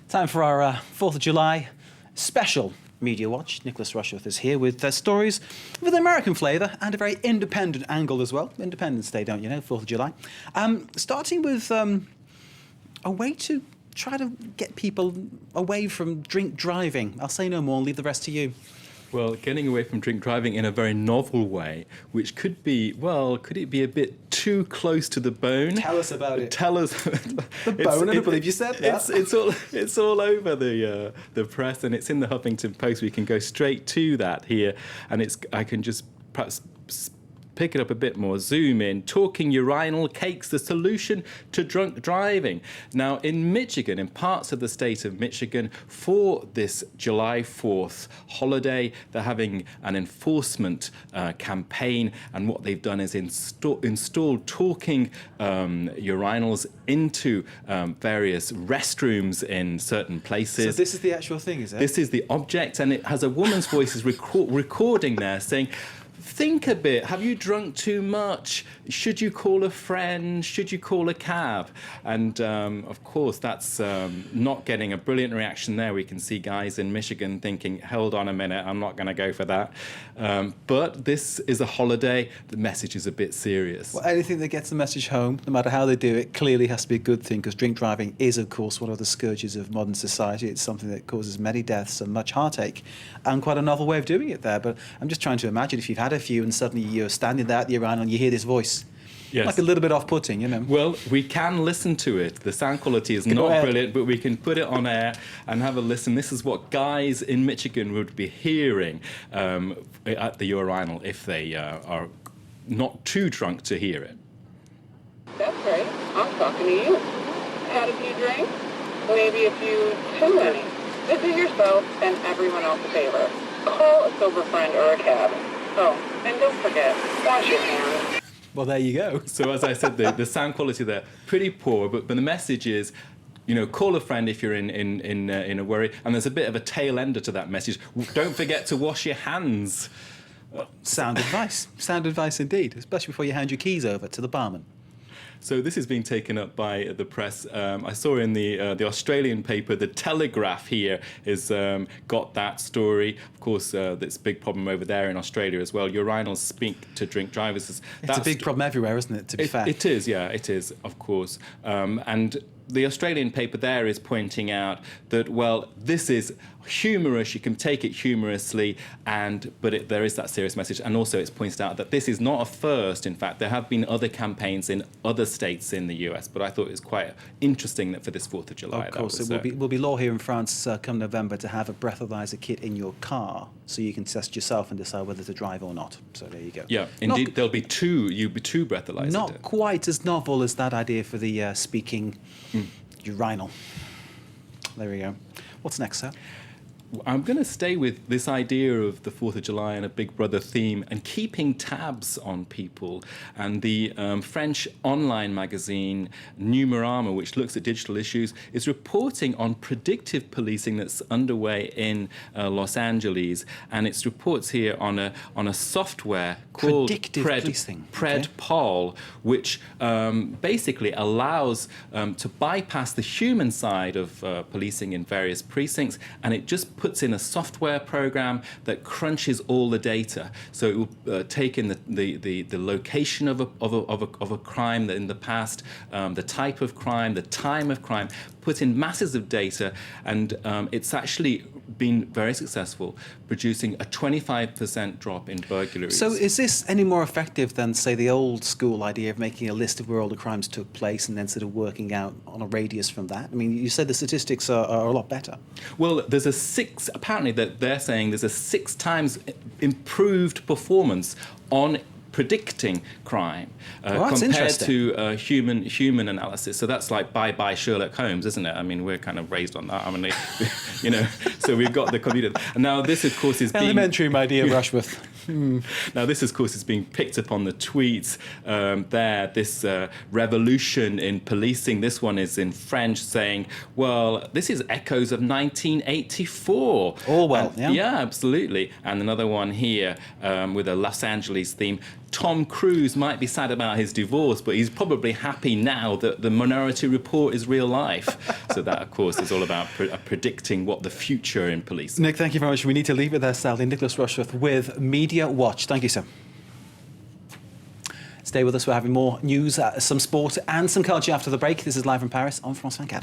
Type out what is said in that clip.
Time for our 4th of July special Media Watch. Nicholas Rushworth is here with stories with an American flavour and a very independent angle as well. Independence Day, don't you know, 4th of July. Starting with a way to try to get people away from drink driving. I'll say no more and leave the rest to you. Well, getting away from drink driving in a very novel way, which could be, well, could it be a bit too close to the bone? Tell us about it. Tell us. The bone, I don't believe you said that. It's all over the press, and it's in the Huffington Post. We can go straight to that here, and I can just perhaps pick it up a bit more, zoom in. Talking urinal cakes, the solution to drunk driving. Now, in Michigan, in parts of the state of Michigan, for this July 4th holiday, they're having an enforcement campaign, and what they've done is installed talking urinals into various restrooms in certain places. So this is the actual thing, is it? This is the object, and it has a woman's voice is recording there saying, think a bit. Have you drunk too much? Should you call a friend? Should you call a cab? And of course, that's not getting a brilliant reaction there. We can see guys in Michigan thinking, hold on a minute, I'm not going to go for that. But this is a holiday. The message is a bit serious. Well, anything that gets the message home, no matter how they do it, clearly has to be a good thing, because drink driving is, of course, one of the scourges of modern society. It's something that causes many deaths and much heartache, and quite a novel way of doing it there. But I'm just trying to imagine if you've had a few and suddenly you're standing there at the urinal and you hear this voice. Yes. Like a little bit off-putting, you know. Well, we can listen to it. The sound quality is not brilliant, but we can put it on air and have a listen. This is what guys in Michigan would be hearing at the urinal if they are not too drunk to hear it. That's right. I'm talking to you. Had a few drinks? Maybe a few too many. This is yourself and everyone else a favor. Call a sober friend or a cab. Oh, and don't forget, wash your hands. Well, there you go. So as I said, the sound quality there, pretty poor, but the message is, you know, call a friend if you're in a worry. And there's a bit of a tail ender to that message. Don't forget to wash your hands. Sound advice. Sound advice indeed, especially before you hand your keys over to the barman. So this has been taken up by the press. I saw in the Australian paper, The Telegraph here has got that story. Of course, there's a big problem over there in Australia as well. Urinals speak to drink drivers. It's a big problem everywhere, isn't it, to be fair? It is, yeah, it is, of course. And the Australian paper there is pointing out that, well, this is humorous, you can take it humorously, but there is that serious message. And also it's pointed out that this is not a first. In fact, there have been other campaigns in other states in the US, but I thought it was quite interesting that for this 4th of July. Of course, it will be law here in France come November to have a breathalyzer kit in your car, so you can test yourself and decide whether to drive or not. So there you go. Yeah, indeed, there'll be two breathalyzers. Not quite as novel as that idea for the speaking urinal. There we go. What's next, sir? I'm going to stay with this idea of the 4th of July and a Big Brother theme and keeping tabs on people. And the French online magazine Numerama, which looks at digital issues, is reporting on predictive policing that's underway in Los Angeles. And its reports here on a software called PredPol, which basically allows to bypass the human side of policing in various precincts, and it just puts in a software program that crunches all the data. So it will take in the location of a crime in the past, the type of crime, the time of crime, put in masses of data, and it's actually been very successful, producing a 25% drop in burglaries. So is this any more effective than, say, the old school idea of making a list of where all the crimes took place and then sort of working out on a radius from that? I mean, you said the statistics are a lot better. Well, apparently that they're saying there's a 6 times improved performance on predicting crime compared to human analysis. So that's like bye Sherlock Holmes, isn't it? I mean, we're kind of raised on that. I mean, you know, so we've got the computer. And now this, of course, is elementary, my dear Rushworth. Now this, of course, is being picked up on the tweets there, this revolution in policing. This one is in French saying, well, this is echoes of 1984. Orwell, yeah? Yeah, absolutely. And another one here with a Los Angeles theme. Tom Cruise might be sad about his divorce, but he's probably happy now that the Minority Report is real life. So that, of course, is all about predicting what the future in police. Nick, thank you very much. We need to leave it there, sadly. Nicholas Rushworth with Media Watch. Thank you, sir. Stay with us. We're having more news, some sport and some culture after the break. This is Live from Paris on France 24.